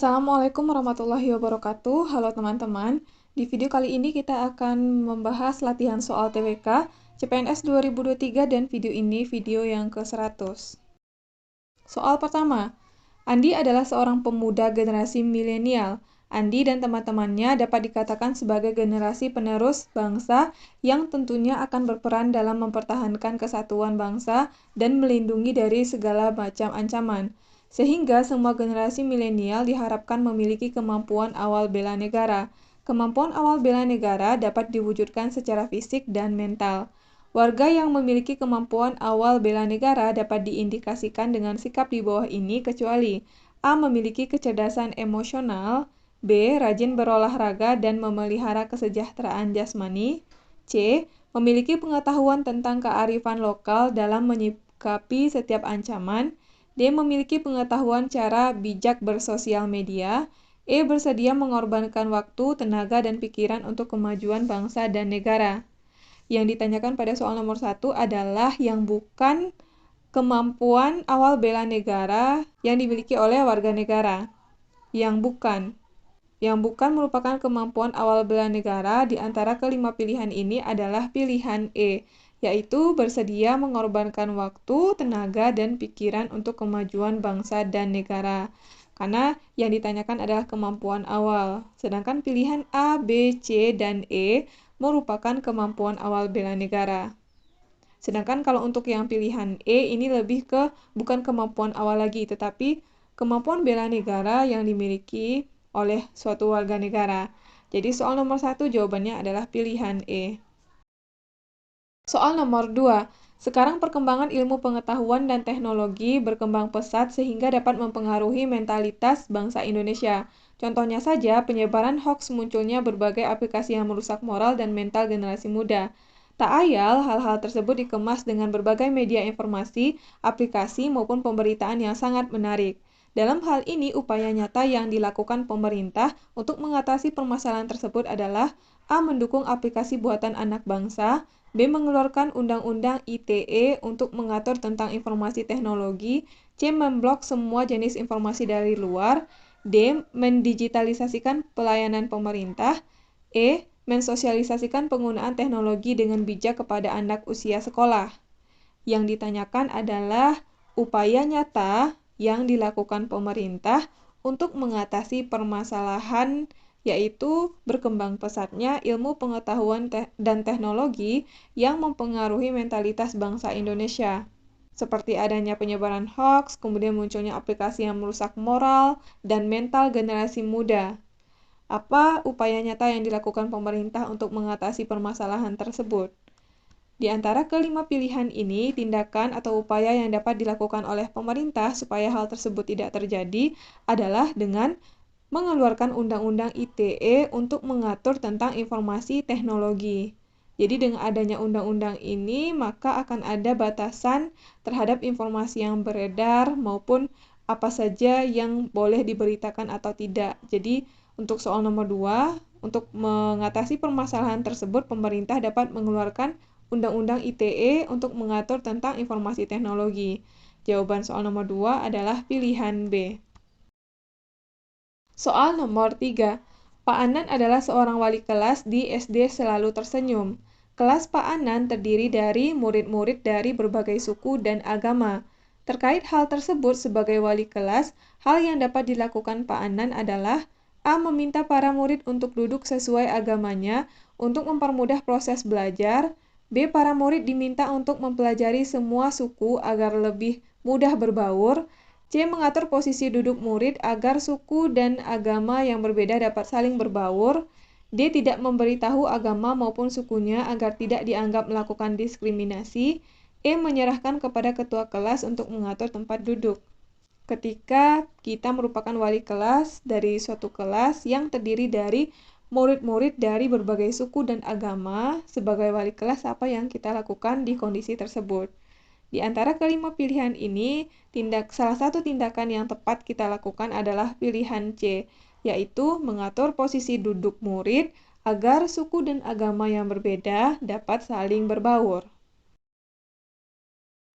Assalamualaikum warahmatullahi wabarakatuh. Halo teman-teman. Di video kali ini kita akan membahas latihan soal TWK CPNS 2023 dan video ini video yang ke-100. Soal pertama. Andi adalah seorang pemuda generasi milenial. Andi dan teman-temannya dapat dikatakan sebagai generasi penerus bangsa yang tentunya akan berperan dalam mempertahankan kesatuan bangsa dan melindungi dari segala macam ancaman. Sehingga semua generasi milenial diharapkan memiliki kemampuan awal bela negara. Kemampuan awal bela negara dapat diwujudkan secara fisik dan mental. Warga yang memiliki kemampuan awal bela negara dapat diindikasikan dengan sikap di bawah ini kecuali A. Memiliki kecerdasan emosional, B. Rajin berolahraga dan memelihara kesejahteraan jasmani, C. Memiliki pengetahuan tentang kearifan lokal dalam menyikapi setiap ancaman, D. Memiliki pengetahuan cara bijak bersosial media, E. Bersedia mengorbankan waktu, tenaga, dan pikiran untuk kemajuan bangsa dan negara. Yang ditanyakan pada soal nomor 1 adalah yang bukan kemampuan awal bela negara yang dimiliki oleh warga negara. Yang bukan merupakan kemampuan awal bela negara di antara kelima pilihan ini adalah pilihan E, yaitu bersedia mengorbankan waktu, tenaga, dan pikiran untuk kemajuan bangsa dan negara. Karena yang ditanyakan adalah kemampuan awal. Sedangkan pilihan A, B, C, dan E merupakan kemampuan awal bela negara. Sedangkan kalau untuk yang pilihan E ini lebih ke bukan kemampuan awal lagi, tetapi kemampuan bela negara yang dimiliki oleh suatu warga negara. Jadi soal nomor 1 jawabannya adalah pilihan E. Soal nomor 2. Sekarang perkembangan ilmu pengetahuan dan teknologi berkembang pesat sehingga dapat mempengaruhi mentalitas bangsa Indonesia. Contohnya saja, penyebaran hoaks munculnya berbagai aplikasi yang merusak moral dan mental generasi muda. Tak ayal, hal-hal tersebut dikemas dengan berbagai media informasi, aplikasi, maupun pemberitaan yang sangat menarik. Dalam hal ini, upaya nyata yang dilakukan pemerintah untuk mengatasi permasalahan tersebut adalah A. Mendukung aplikasi buatan anak bangsa, B. Mengeluarkan Undang-Undang ITE untuk mengatur tentang informasi teknologi, C. Memblok semua jenis informasi dari luar, D. Mendigitalisasikan pelayanan pemerintah, E. Mensosialisasikan penggunaan teknologi dengan bijak kepada anak usia sekolah. Yang ditanyakan adalah upaya nyata yang dilakukan pemerintah untuk mengatasi permasalahan yaitu berkembang pesatnya ilmu pengetahuan dan teknologi yang mempengaruhi mentalitas bangsa Indonesia. Seperti adanya penyebaran hoaks, kemudian munculnya aplikasi yang merusak moral dan mental generasi muda. Apa upaya nyata yang dilakukan pemerintah untuk mengatasi permasalahan tersebut? Di antara kelima pilihan ini, tindakan atau upaya yang dapat dilakukan oleh pemerintah supaya hal tersebut tidak terjadi adalah dengan mengeluarkan Undang-Undang ITE untuk mengatur tentang informasi teknologi. Jadi dengan adanya undang-undang ini, maka akan ada batasan terhadap informasi yang beredar maupun apa saja yang boleh diberitakan atau tidak. Jadi untuk soal nomor 2, untuk mengatasi permasalahan tersebut, pemerintah dapat mengeluarkan Undang-Undang ITE untuk mengatur tentang informasi teknologi. Jawaban soal nomor 2 adalah pilihan B. Soal nomor 3. Pak Anan adalah seorang wali kelas di SD Selalu Tersenyum. Kelas Pak Anan terdiri dari murid-murid dari berbagai suku dan agama. Terkait hal tersebut sebagai wali kelas, hal yang dapat dilakukan Pak Anan adalah A. Meminta para murid untuk duduk sesuai agamanya untuk mempermudah proses belajar. B. Para murid diminta untuk mempelajari semua suku agar lebih mudah berbaur. C. Mengatur posisi duduk murid agar suku dan agama yang berbeda dapat saling berbaur. D. Tidak memberitahu agama maupun sukunya agar tidak dianggap melakukan diskriminasi. E. Menyerahkan kepada ketua kelas untuk mengatur tempat duduk. Ketika kita merupakan wali kelas dari suatu kelas yang terdiri dari murid-murid dari berbagai suku dan agama, sebagai wali kelas apa yang kita lakukan di kondisi tersebut? Di antara kelima pilihan ini, salah satu tindakan yang tepat kita lakukan adalah pilihan C, yaitu mengatur posisi duduk murid agar suku dan agama yang berbeda dapat saling berbaur.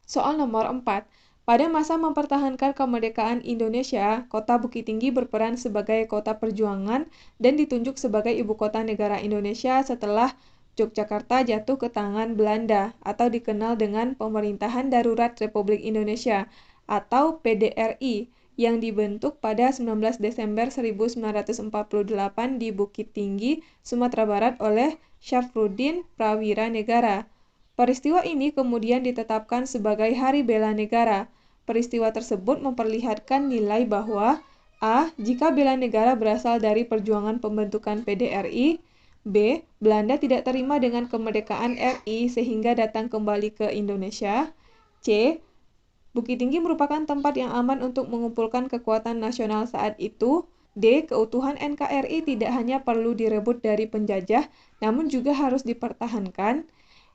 Soal nomor 4. Pada masa mempertahankan kemerdekaan Indonesia, Kota Bukit Tinggi berperan sebagai kota perjuangan dan ditunjuk sebagai ibu kota negara Indonesia setelah Yogyakarta jatuh ke tangan Belanda atau dikenal dengan Pemerintahan Darurat Republik Indonesia atau PDRI yang dibentuk pada 19 Desember 1948 di Bukit Tinggi, Sumatera Barat oleh Syafruddin Prawira Negara. Peristiwa ini kemudian ditetapkan sebagai Hari Bela Negara. Peristiwa tersebut memperlihatkan nilai bahwa A. Jika bela negara berasal dari perjuangan pembentukan PDRI, B. Belanda tidak terima dengan kemerdekaan RI sehingga datang kembali ke Indonesia, C. Bukit Tinggi merupakan tempat yang aman untuk mengumpulkan kekuatan nasional saat itu, D. Keutuhan NKRI tidak hanya perlu direbut dari penjajah, namun juga harus dipertahankan,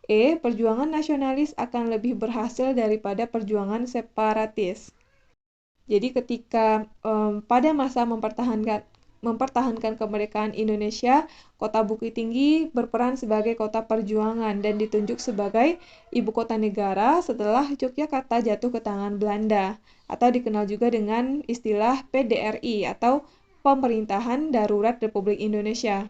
E. Perjuangan nasionalis akan lebih berhasil daripada perjuangan separatis. Jadi ketika pada masa mempertahankan kemerdekaan Indonesia, Kota Bukit Tinggi berperan sebagai kota perjuangan dan ditunjuk sebagai ibu kota negara setelah Yogyakarta jatuh ke tangan Belanda atau dikenal juga dengan istilah PDRI atau Pemerintahan Darurat Republik Indonesia.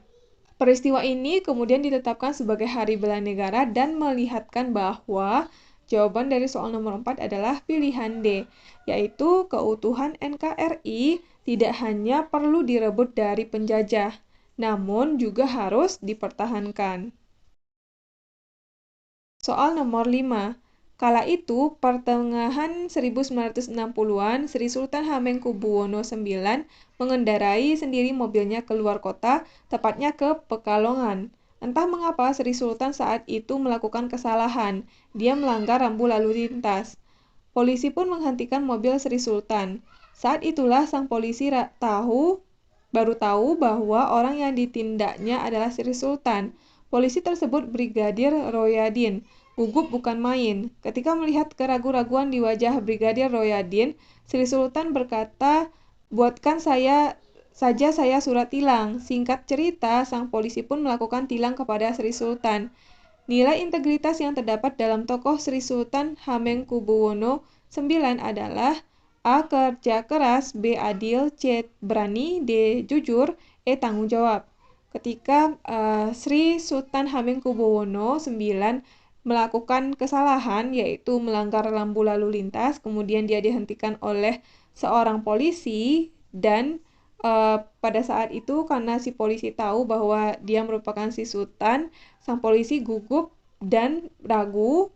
Peristiwa ini kemudian ditetapkan sebagai Hari Bela Negara dan melihatkan bahwa jawaban dari soal nomor 4 adalah pilihan D, yaitu keutuhan NKRI tidak hanya perlu direbut dari penjajah, namun juga harus dipertahankan. Soal nomor 5. Kala itu, pertengahan 1960-an, Sri Sultan Hamengkubuwono IX mengendarai sendiri mobilnya keluar kota, tepatnya ke Pekalongan. Entah mengapa Sri Sultan saat itu melakukan kesalahan. Dia melanggar rambu lalu lintas. Polisi pun menghentikan mobil Sri Sultan. Saat itulah sang polisi baru tahu bahwa orang yang ditindaknya adalah Sri Sultan. Polisi tersebut Brigadir Royadin. Gugup bukan main. Ketika melihat keraguan-raguan di wajah Brigadir Royadin, Sri Sultan berkata, "Buatkan saya surat tilang." Singkat cerita, sang polisi pun melakukan tilang kepada Sri Sultan. Nilai integritas yang terdapat dalam tokoh Sri Sultan Hamengkubuwono IX adalah A. Kerja keras, B. Adil, C. Berani, D. Jujur, E. Tanggung jawab. Ketika Sri Sultan Hamengkubuwono IX melakukan kesalahan, yaitu melanggar lampu lalu lintas, kemudian dia dihentikan oleh seorang polisi, dan pada saat itu karena si polisi tahu bahwa dia merupakan si Sultan, sang polisi gugup dan ragu.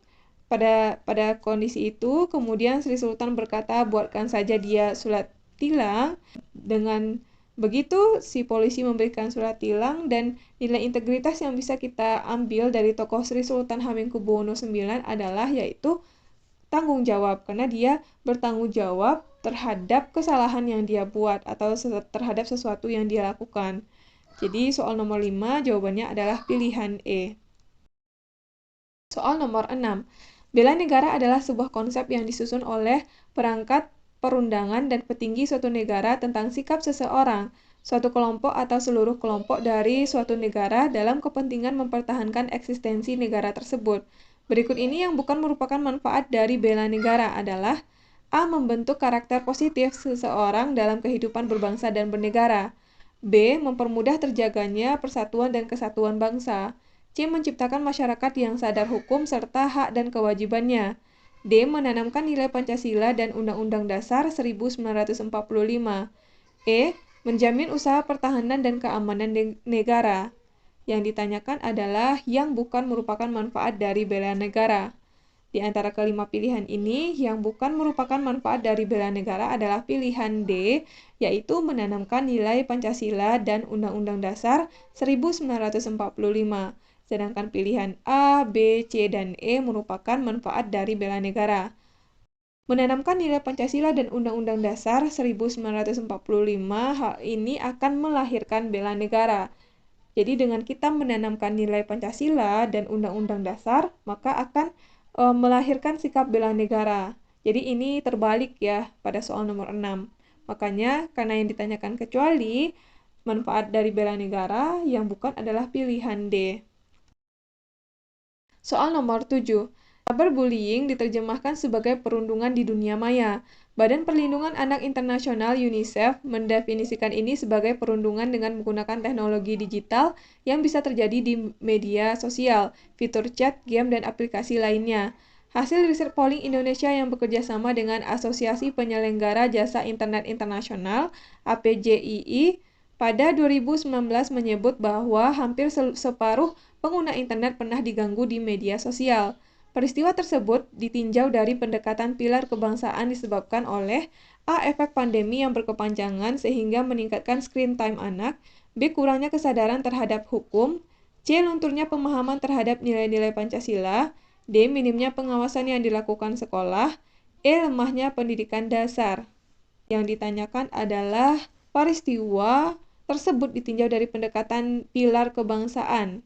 Pada kondisi itu, kemudian Sri Sultan berkata, "Buatkan saja dia surat tilang." Dengan begitu, si polisi memberikan surat tilang dan nilai integritas yang bisa kita ambil dari tokoh Sri Sultan Hamengkubuwono IX adalah yaitu tanggung jawab, karena dia bertanggung jawab terhadap kesalahan yang dia buat atau terhadap sesuatu yang dia lakukan. Jadi soal nomor 5 jawabannya adalah pilihan E. Soal nomor 6. Bela negara adalah sebuah konsep yang disusun oleh perangkat perundangan dan petinggi suatu negara tentang sikap seseorang, suatu kelompok atau seluruh kelompok dari suatu negara dalam kepentingan mempertahankan eksistensi negara tersebut. Berikut ini yang bukan merupakan manfaat dari bela negara adalah A. Membentuk karakter positif seseorang dalam kehidupan berbangsa dan bernegara. B. Mempermudah terjaganya persatuan dan kesatuan bangsa. C. Menciptakan masyarakat yang sadar hukum serta hak dan kewajibannya. D. Menanamkan nilai Pancasila dan Undang-Undang Dasar 1945. E. Menjamin usaha pertahanan dan keamanan negara. Yang ditanyakan adalah yang bukan merupakan manfaat dari bela negara. Di antara kelima pilihan ini, yang bukan merupakan manfaat dari bela negara adalah pilihan D, yaitu menanamkan nilai Pancasila dan Undang-Undang Dasar 1945. Sedangkan pilihan A, B, C, dan E merupakan manfaat dari bela negara. Menanamkan nilai Pancasila dan Undang-Undang Dasar 1945, hal ini akan melahirkan bela negara. Jadi dengan kita menanamkan nilai Pancasila dan Undang-Undang Dasar, maka akan melahirkan sikap bela negara. Jadi ini terbalik ya pada soal nomor 6. Makanya karena yang ditanyakan kecuali, manfaat dari bela negara yang bukan adalah pilihan D. Soal nomor 7. Cyberbullying diterjemahkan sebagai perundungan di dunia maya. Badan Perlindungan Anak Internasional UNICEF mendefinisikan ini sebagai perundungan dengan menggunakan teknologi digital yang bisa terjadi di media sosial, fitur chat, game, dan aplikasi lainnya. Hasil riset polling Indonesia yang bekerja sama dengan Asosiasi Penyelenggara Jasa Internet Internasional (APJII) pada 2019 menyebut bahwa hampir separuh pengguna internet pernah diganggu di media sosial. Peristiwa tersebut ditinjau dari pendekatan pilar kebangsaan disebabkan oleh A. Efek pandemi yang berkepanjangan sehingga meningkatkan screen time anak, B. Kurangnya kesadaran terhadap hukum, C. Lunturnya pemahaman terhadap nilai-nilai Pancasila, D. Minimnya pengawasan yang dilakukan sekolah, E. Lemahnya pendidikan dasar. Yang ditanyakan adalah peristiwa tersebut ditinjau dari pendekatan pilar kebangsaan,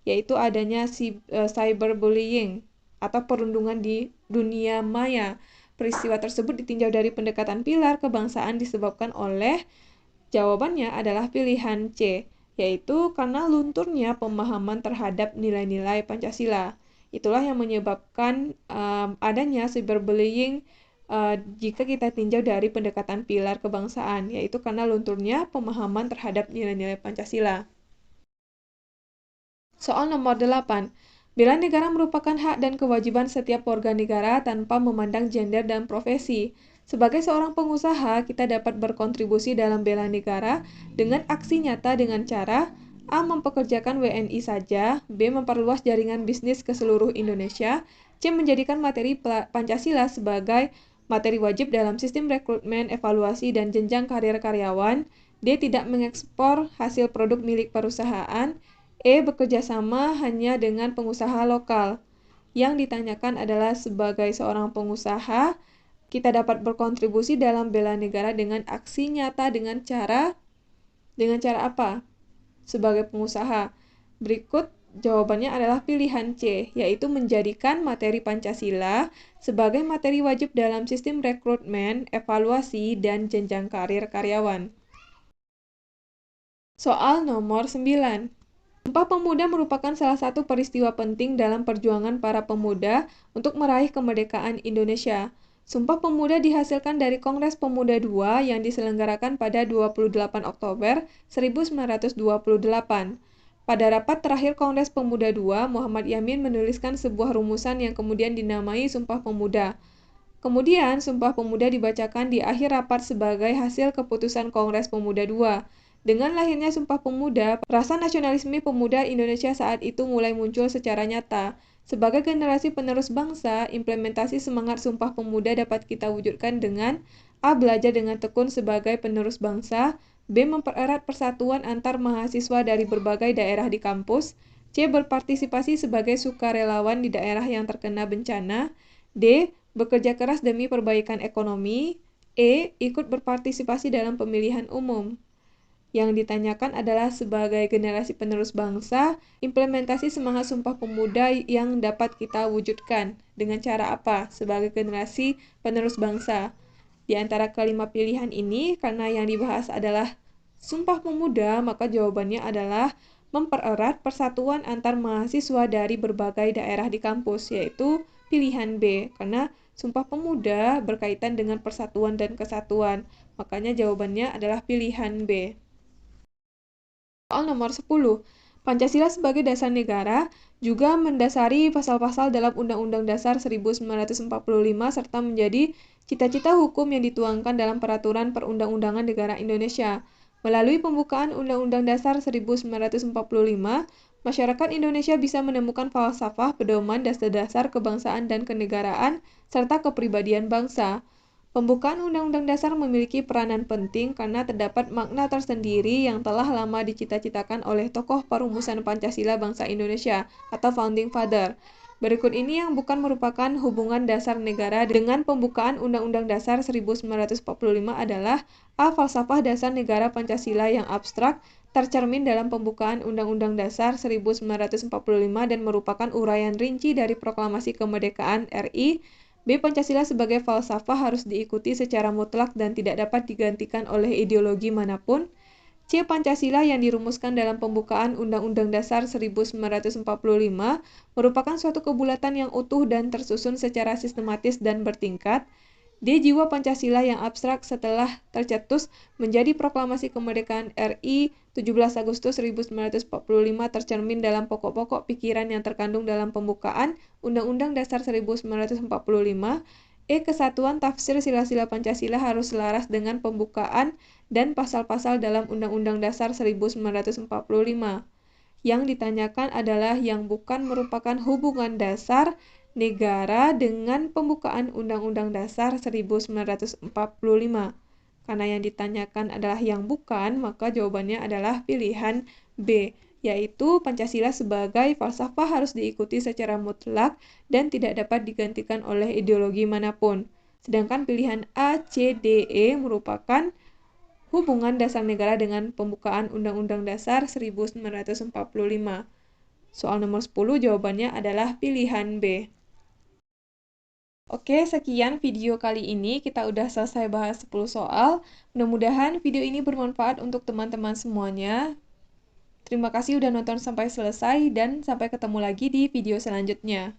yaitu adanya cyberbullying atau perundungan di dunia maya. Peristiwa tersebut ditinjau dari pendekatan pilar kebangsaan disebabkan oleh, jawabannya adalah pilihan C, yaitu karena lunturnya pemahaman terhadap nilai-nilai Pancasila. Itulah yang menyebabkan adanya cyberbullying jika kita tinjau dari pendekatan pilar kebangsaan, yaitu karena lunturnya pemahaman terhadap nilai-nilai Pancasila. Soal nomor 8. Bela negara merupakan hak dan kewajiban setiap warga negara tanpa memandang gender dan profesi. Sebagai seorang pengusaha, kita dapat berkontribusi dalam bela negara dengan aksi nyata dengan cara A. Mempekerjakan WNI saja, B. Memperluas jaringan bisnis ke seluruh Indonesia, C. Menjadikan materi Pancasila sebagai materi wajib dalam sistem rekrutmen, evaluasi, dan jenjang karir karyawan, D. Tidak mengekspor hasil produk milik perusahaan, E. Bekerja sama hanya dengan pengusaha lokal. Yang ditanyakan adalah sebagai seorang pengusaha, kita dapat berkontribusi dalam bela negara dengan aksi nyata dengan cara apa? Sebagai pengusaha. Berikut jawabannya adalah pilihan C, yaitu menjadikan materi Pancasila sebagai materi wajib dalam sistem rekrutmen, evaluasi, dan jenjang karir karyawan. Soal nomor 9. Sumpah Pemuda merupakan salah satu peristiwa penting dalam perjuangan para pemuda untuk meraih kemerdekaan Indonesia. Sumpah Pemuda dihasilkan dari Kongres Pemuda II yang diselenggarakan pada 28 Oktober 1928. Pada rapat terakhir Kongres Pemuda II, Muhammad Yamin menuliskan sebuah rumusan yang kemudian dinamai Sumpah Pemuda. Kemudian, Sumpah Pemuda dibacakan di akhir rapat sebagai hasil keputusan Kongres Pemuda II. Dengan lahirnya Sumpah Pemuda, rasa nasionalisme pemuda Indonesia saat itu mulai muncul secara nyata. Sebagai generasi penerus bangsa, implementasi semangat Sumpah Pemuda dapat kita wujudkan dengan A. Belajar dengan tekun sebagai penerus bangsa, B. Mempererat persatuan antar mahasiswa dari berbagai daerah di kampus, C. Berpartisipasi sebagai sukarelawan di daerah yang terkena bencana, D. Bekerja keras demi perbaikan ekonomi, E. Ikut berpartisipasi dalam pemilihan umum. Yang ditanyakan adalah sebagai generasi penerus bangsa, implementasi semangat Sumpah Pemuda yang dapat kita wujudkan dengan cara apa sebagai generasi penerus bangsa. Di antara kelima pilihan ini, karena yang dibahas adalah Sumpah Pemuda, maka jawabannya adalah mempererat persatuan antar mahasiswa dari berbagai daerah di kampus, yaitu pilihan B, karena Sumpah Pemuda berkaitan dengan persatuan dan kesatuan. Makanya jawabannya adalah pilihan B. Soal nomor 10. Pancasila sebagai dasar negara juga mendasari pasal-pasal dalam Undang-Undang Dasar 1945 serta menjadi cita-cita hukum yang dituangkan dalam Peraturan Perundang-undangan Negara Indonesia. Melalui pembukaan Undang-Undang Dasar 1945, masyarakat Indonesia bisa menemukan falsafah, pedoman, dasar-dasar kebangsaan dan kenegaraan, serta kepribadian bangsa. Pembukaan Undang-Undang Dasar memiliki peranan penting karena terdapat makna tersendiri yang telah lama dicita-citakan oleh tokoh perumusan Pancasila bangsa Indonesia atau Founding Father. Berikut ini yang bukan merupakan hubungan dasar negara dengan pembukaan Undang-Undang Dasar 1945 adalah A. Falsafah dasar negara Pancasila yang abstrak, tercermin dalam pembukaan Undang-Undang Dasar 1945 dan merupakan uraian rinci dari Proklamasi Kemerdekaan RI. B. Pancasila sebagai falsafah harus diikuti secara mutlak dan tidak dapat digantikan oleh ideologi manapun. C. Pancasila yang dirumuskan dalam pembukaan Undang-Undang Dasar 1945 merupakan suatu kebulatan yang utuh dan tersusun secara sistematis dan bertingkat. D. Jiwa Pancasila yang abstrak setelah tercetus menjadi Proklamasi Kemerdekaan RI 17 Agustus 1945 tercermin dalam pokok-pokok pikiran yang terkandung dalam pembukaan Undang-Undang Dasar 1945. E. Kesatuan tafsir sila-sila Pancasila harus selaras dengan pembukaan dan pasal-pasal dalam Undang-Undang Dasar 1945. Yang ditanyakan adalah yang bukan merupakan hubungan dasar negara dengan pembukaan Undang-Undang Dasar 1945. Karena yang ditanyakan adalah yang bukan, maka jawabannya adalah pilihan B, yaitu Pancasila sebagai falsafah harus diikuti secara mutlak dan tidak dapat digantikan oleh ideologi manapun. Sedangkan pilihan A, C, D, E merupakan hubungan dasar negara dengan pembukaan Undang-Undang Dasar 1945. Soal nomor 10 jawabannya adalah pilihan B. Oke, sekian video kali ini. Kita udah selesai bahas 10 soal. Mudah-mudahan video ini bermanfaat untuk teman-teman semuanya. Terima kasih udah nonton sampai selesai dan sampai ketemu lagi di video selanjutnya.